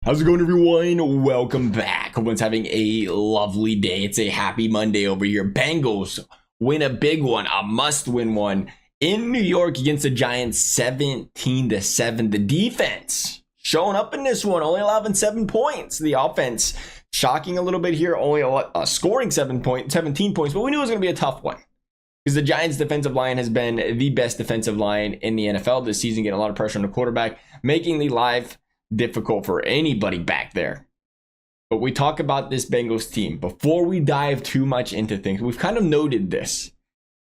How's it going, everyone? Welcome back. Everyone's having a lovely day. It's a happy Monday over here. Bengals win a big one, a must-win one in New York against the Giants, 17-7. The defense showing up in this one, only allowing 7 points. The offense shocking a little bit here, only scoring 17 points, but we knew it was going to be a tough one because the Giants' defensive line has been the best defensive line in the NFL this season, getting a lot of pressure on the quarterback, making the life difficult for anybody back there. But we talk about this Bengals team before we dive too much into things. We've kind of noted this,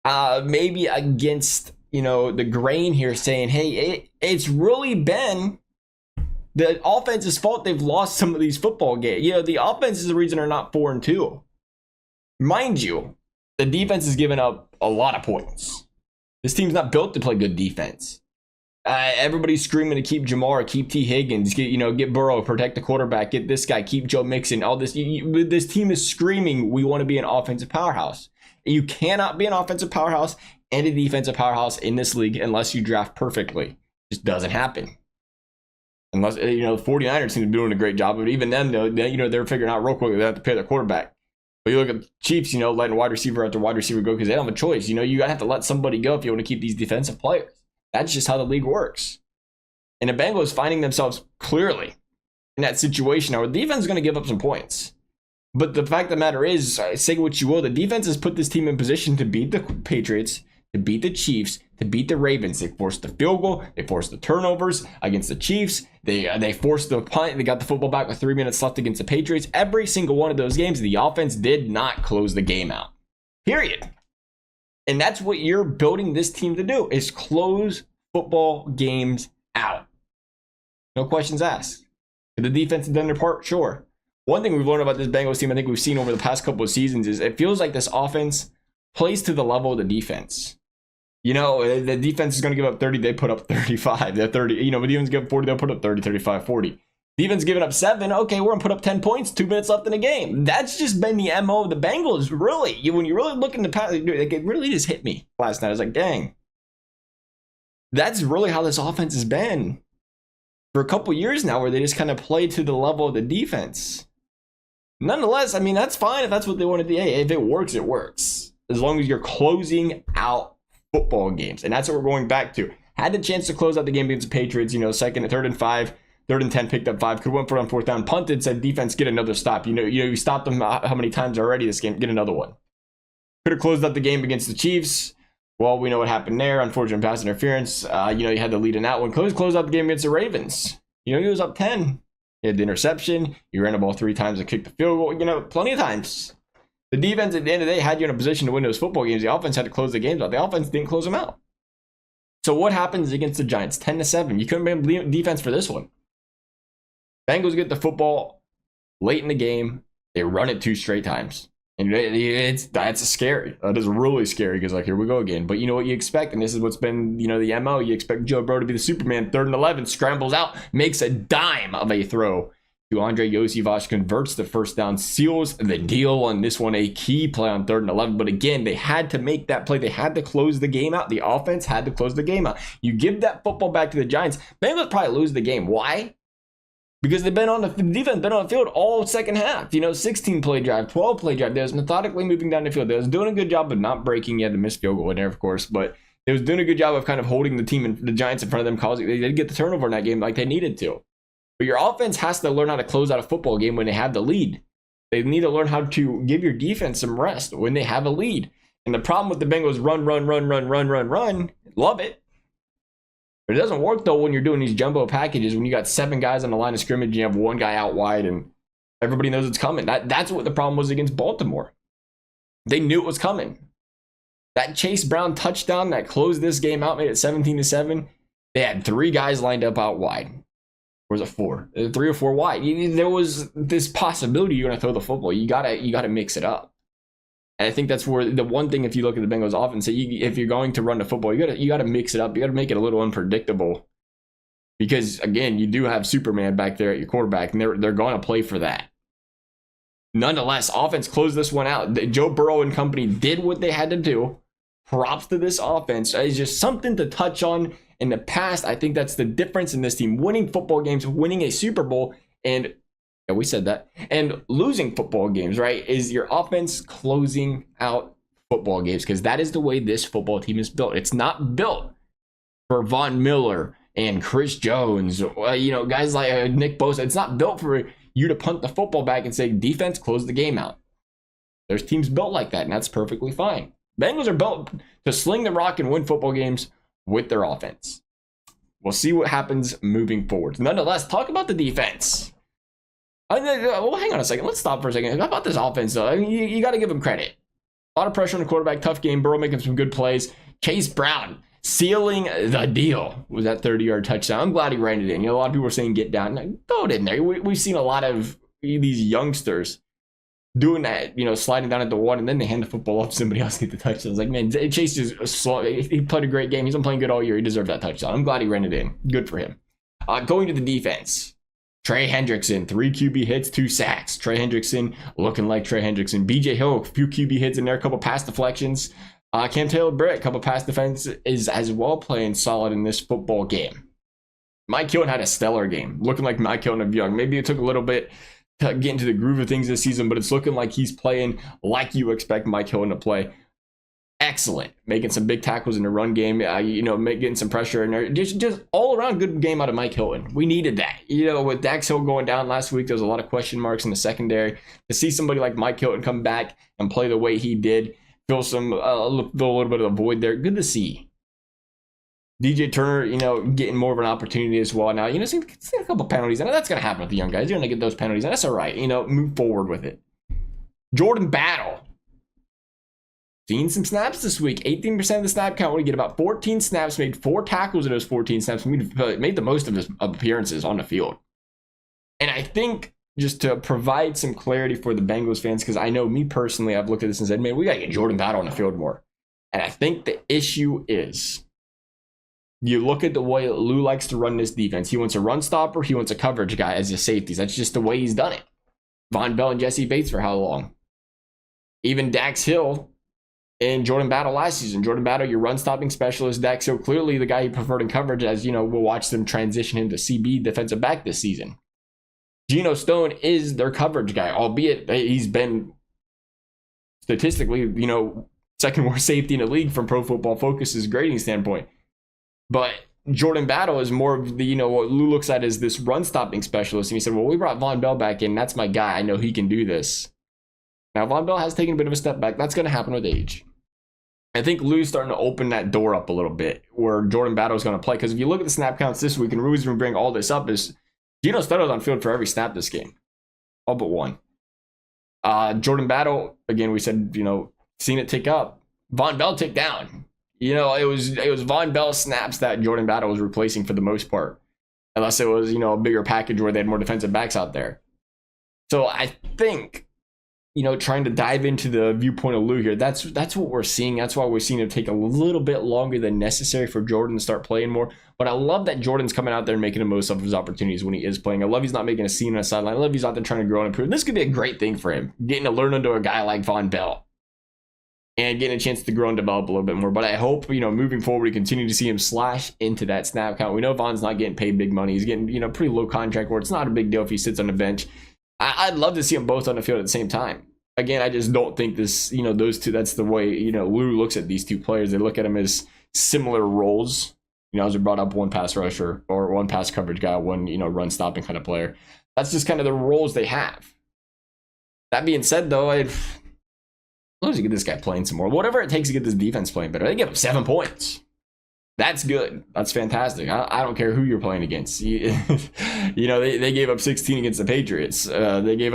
maybe against the grain here, saying, hey, it's really been the offense's fault they've lost some of these football games. The offense is the reason they're not 4-2. Mind you, the defense has given up a lot of points. This team's not built to play good defense. Everybody's screaming to keep Jamar, keep T. Higgins, get Burrow, protect the quarterback, get this guy, keep Joe Mixon. All this. This team is screaming, we want to be an offensive powerhouse. You cannot be an offensive powerhouse and a defensive powerhouse in this league unless you draft perfectly. It just doesn't happen. Unless, the 49ers seem to be doing a great job. But even then, they're figuring out real quick they have to pay their quarterback. But you look at the Chiefs, letting wide receiver after wide receiver go because they don't have a choice. You gotta have to let somebody go if you want to keep these defensive players. That's just how the league works. And the Bengals finding themselves clearly in that situation now where the defense is going to give up some points. But the fact of the matter is, say what you will, the defense has put this team in position to beat the Patriots, to beat the Chiefs, to beat the Ravens. They forced the field goal. They forced the turnovers against the Chiefs. They forced the punt. They got the football back with 3 minutes left against the Patriots. Every single one of those games, the offense did not close the game out. Period. And that's what you're building this team to do, is close football games out. No questions asked. Did the defense have done their part? Sure. One thing we've learned about this Bengals team, I think we've seen over the past couple of seasons, is it feels like this offense plays to the level of the defense. The defense is going to give up 30, they put up 35. They're 30, but defense give up 40, they'll put up 30, 35, 40. Defense giving up 7. Okay, we're going to put up 10 points, 2 minutes left in the game. That's just been the MO of the Bengals, really. When you really look in the past, it really just hit me last night. I was like, dang. That's really how this offense has been for a couple years now, where they just kind of play to the level of the defense. Nonetheless, that's fine if that's what they want to do. Hey, if it works, it works. As long as you're closing out football games. And that's what we're going back to. Had the chance to close out the game against the Patriots, third and 5. 3rd and 10, picked up 5. Could have went for it on 4th down. Punted, said defense, get another stop. You stopped them how many times already this game? Get another one. Could have closed out the game against the Chiefs. Well, we know what happened there. Unfortunate pass interference. You had the lead in that one. Closed out the game against the Ravens. He was up 10. He had the interception. He ran the ball 3 times and kicked the field goal. Plenty of times. The defense at the end of the day had you in a position to win those football games. The offense had to close the games out. The offense didn't close them out. So what happens against the Giants? 10-7. You couldn't blame defense for this one. Bengals get the football late in the game. They run it 2 straight times. And that's scary. That is really scary because, here we go again. But you know what you expect, and this is what's been, the MO. You expect Joe Burrow to be the Superman. 3rd and 11, scrambles out, makes a dime of a throw to Andre Yosivach, converts the 1st down, seals the deal on this one, a key play on 3rd and 11. But again, they had to make that play. They had to close the game out. The offense had to close the game out. You give that football back to the Giants, Bengals probably lose the game. Why? Because the defense been on the field all second half. 16 play drive, 12 play drive. They was methodically moving down the field. They was doing a good job of not breaking. You had the missed field goal in there, of course, but they was doing a good job of kind of holding the team and the Giants in front of them. They did get the turnover in that game like they needed to. But your offense has to learn how to close out a football game when they have the lead. They need to learn how to give your defense some rest when they have a lead. And the problem with the Bengals, run. Love it. But it doesn't work, though, when you're doing these jumbo packages, when you got 7 guys on the line of scrimmage, and you have 1 guy out wide, and everybody knows it's coming. That's what the problem was against Baltimore. They knew it was coming. That Chase Brown touchdown that closed this game out, made it 17-7. They had 3 guys lined up out wide. Or was it 4? 3 or 4 wide. There was this possibility you're going to throw the football. You gotta mix it up. And I think that's where the one thing, if you look at the Bengals offense, if you're going to run the football, you got to mix it up. You got to make it a little unpredictable, because again, you do have Superman back there at your quarterback, and they're going to play for that. Nonetheless, offense closed this one out. Joe Burrow and company did what they had to do. Props to this offense. It's just something to touch on in the past. I think that's the difference in this team. Winning football games, winning a Super Bowl And yeah, we said that. And losing football games, right, is your offense closing out football games, because that is the way this football team is built. It's not built for Von Miller and Chris Jones, guys like Nick Bosa. It's not built for you to punt the football back and say, defense, close the game out. There's teams built like that, and that's perfectly fine. Bengals are built to sling the rock and win football games with their offense. We'll see what happens moving forward. Nonetheless, talk about the defense. Well, hang on a second. Let's stop for a second. How about this offense, though? I mean, you got to give them credit. A lot of pressure on the quarterback. Tough game. Burrow making some good plays. Chase Brown sealing the deal with that 30-yard touchdown. I'm glad he ran it in. A lot of people are saying get down. Throw it in there. We've seen a lot of these youngsters doing that, sliding down at the one, and then they hand the football off to somebody else to get the touchdown. It's like, man, Chase is slow. He played a great game. He's been playing good all year. He deserved that touchdown. I'm glad he ran it in. Good for him. Going to the defense. Trey Hendrickson, 3 QB hits, 2 sacks. Trey Hendrickson looking like Trey Hendrickson. BJ Hill, a few QB hits in there, a couple pass deflections. Cam Taylor-Britt, a couple pass defense, is as well playing solid in this football game. Mike Hilton had a stellar game, looking like Mike Hilton of young. Maybe it took a little bit to get into the groove of things this season, but it's looking like he's playing like you expect Mike Hilton to play. Excellent. Making some big tackles in the run game, getting some pressure in there. Just all around good game out of Mike Hilton. We needed that. With Dax Hill going down last week, there was a lot of question marks in the secondary. To see somebody like Mike Hilton come back and play the way he did, fill a little bit of the void there. Good to see. DJ Turner, getting more of an opportunity as well. Now, see a couple penalties. I know that's going to happen with the young guys. You're going to get those penalties, and that's all right. Move forward with it. Jordan Battle. Seen some snaps this week. 18% of the snap count. We get about 14 snaps, made 4 tackles in those 14 snaps, made the most of his appearances on the field. And I think, just to provide some clarity for the Bengals fans, because I know me personally, I've looked at this and said, man, we got to get Jordan Battle on the field more. And I think the issue is, you look at the way Lou likes to run this defense. He wants a run stopper. He wants a coverage guy as his safeties. That's just the way he's done it. Von Bell and Jesse Bates for how long? Even Dax Hill and Jordan Battle last season. Jordan Battle, your run-stopping specialist. Dax Hill, clearly the guy he preferred in coverage, as we'll watch them transition him to CB defensive back this season. Geno Stone is their coverage guy, albeit he's been statistically, second worst safety in the league from Pro Football Focus's grading standpoint. But Jordan Battle is more of the, what Lou looks at as this run-stopping specialist. And he said, well, we brought Von Bell back in. That's my guy. I know he can do this. Now, Von Bell has taken a bit of a step back. That's going to happen with age. I think Lou's starting to open that door up a little bit where Jordan Battle is going to play. Because if you look at the snap counts this week, and the reason we bring all this up is Geno Stone was on field for every snap this game. All but one. Jordan Battle, again, we said, seen it tick up. Von Bell ticked down. It was Von Bell snaps that Jordan Battle was replacing for the most part. Unless it was, a bigger package where they had more defensive backs out there. So I think, trying to dive into the viewpoint of Lou here, that's what we're seeing. That's why we're seeing it take a little bit longer than necessary for Jordan to start playing more. But I love that Jordan's coming out there and making the most of his opportunities when he is playing. I love he's not making a scene on the sideline. I love he's out there trying to grow and improve. This could be a great thing for him, getting to learn under a guy like Von Bell and getting a chance to grow and develop a little bit more. But I hope, moving forward, we continue to see him slash into that snap count. We know Von's not getting paid big money. He's getting, pretty low contract where it's not a big deal if he sits on the bench. I'd love to see them both on the field at the same time. Again, I just don't think this, those two, that's the way, Lou looks at these two players. They look at them as similar roles. As we brought up, one pass rusher or one pass coverage guy, one, run stopping kind of player. That's just kind of the roles they have. That being said, though, I'd love to get this guy playing some more. Whatever it takes to get this defense playing better. They give up 7 points. That's good. That's fantastic. I don't care who you're playing against. They gave up 16 against the Patriots. They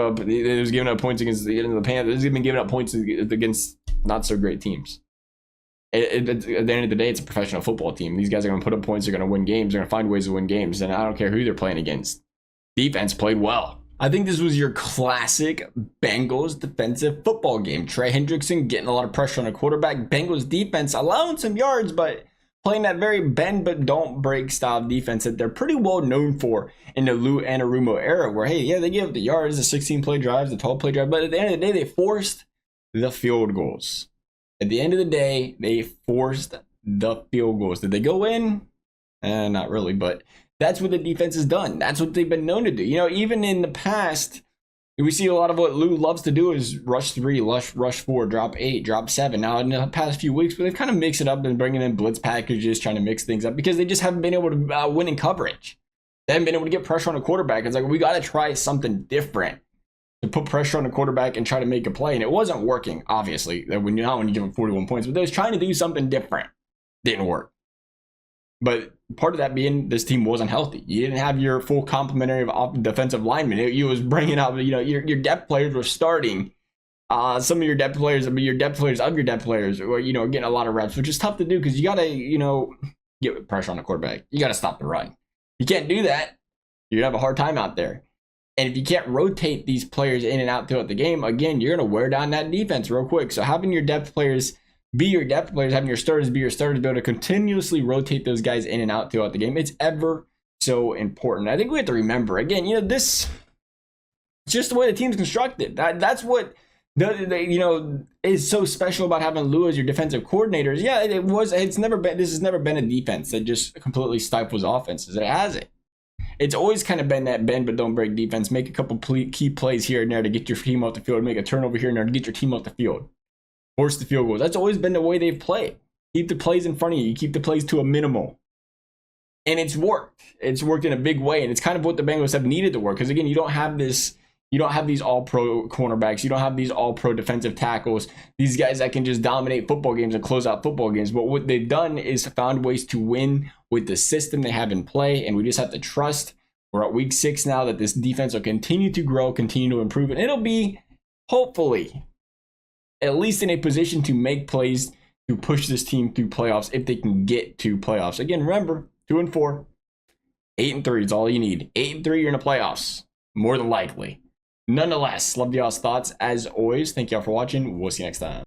was giving up points against the Panthers. They've been giving up points against not so great teams. At the end of the day, it's a professional football team. These guys are going to put up points. They're going to win games. They're going to find ways to win games. And I don't care who they're playing against. Defense played well. I think this was your classic Bengals defensive football game. Trey Hendrickson getting a lot of pressure on a quarterback. Bengals defense allowing some yards, but playing that very bend but don't break style defense that they're pretty well known for in the Lou Anarumo era, where, hey, yeah, they give up the yards, the 16-play drives, the 12-play drive, but at the end of the day, they forced the field goals. At the end of the day, they forced the field goals. Did they go in? Not really, but That's what the defense has done. That's what they've been known to do. You know, even in the past, we see a lot of what Lou loves to do is rush 3, rush 4, drop 8, drop 7. Now, in the past few weeks, but they've kind of mixed it up and bringing in blitz packages, trying to mix things up because they just haven't been able to win in coverage. They haven't been able to get pressure on a quarterback. It's like, we got to try something different to put pressure on the quarterback and try to make a play. And it wasn't working, obviously, not when you give them 41 points, but they was trying to do something different. Didn't work. But part of that being this team wasn't healthy. You didn't have your full complementary of defensive linemen. You was bringing up, you know, your depth players were starting. Some of your depth players, were, you know, getting a lot of reps, which is tough to do because you got to, you know, get pressure on the quarterback. You got to stop the run. You can't do that. You're going to have a hard time out there. And if you can't rotate these players in and out throughout the game, again, you're going to wear down that defense real quick. So having your depth players be your depth players, having your starters be your starters, be able to continuously rotate those guys in and out throughout the game, it's ever so important. I think we have to remember, again, you know, this it's just the way the team's constructed. That's what you know is so special about having Lou as your defensive coordinators. Yeah, this has never been a defense that just completely stifles offenses. It hasn't. It's always kind of been that bend but don't break defense. Make a couple key plays here and there to get your team off the field, make a turnover here and there to get your team off the field. Force the field goals. That's always been the way they've played. Keep the plays in front of you. You keep the plays to a minimal. And it's worked. It's worked in a big way. And it's kind of what the Bengals have needed to work. Because again, you don't have these all-pro cornerbacks. You don't have these all-pro defensive tackles. These guys that can just dominate football games and close out football games. But what they've done is found ways to win with the system they have in play. And we just have to trust. We're at week 6 now that this defense will continue to grow, continue to improve. And it'll be, hopefully, at least in a position to make plays to push this team through playoffs if they can get to playoffs. Again, remember, 2-4, 8-3 is all you need. 8-3, you're in the playoffs, more than likely. Nonetheless, love y'all's thoughts as always. Thank y'all for watching. We'll see you next time.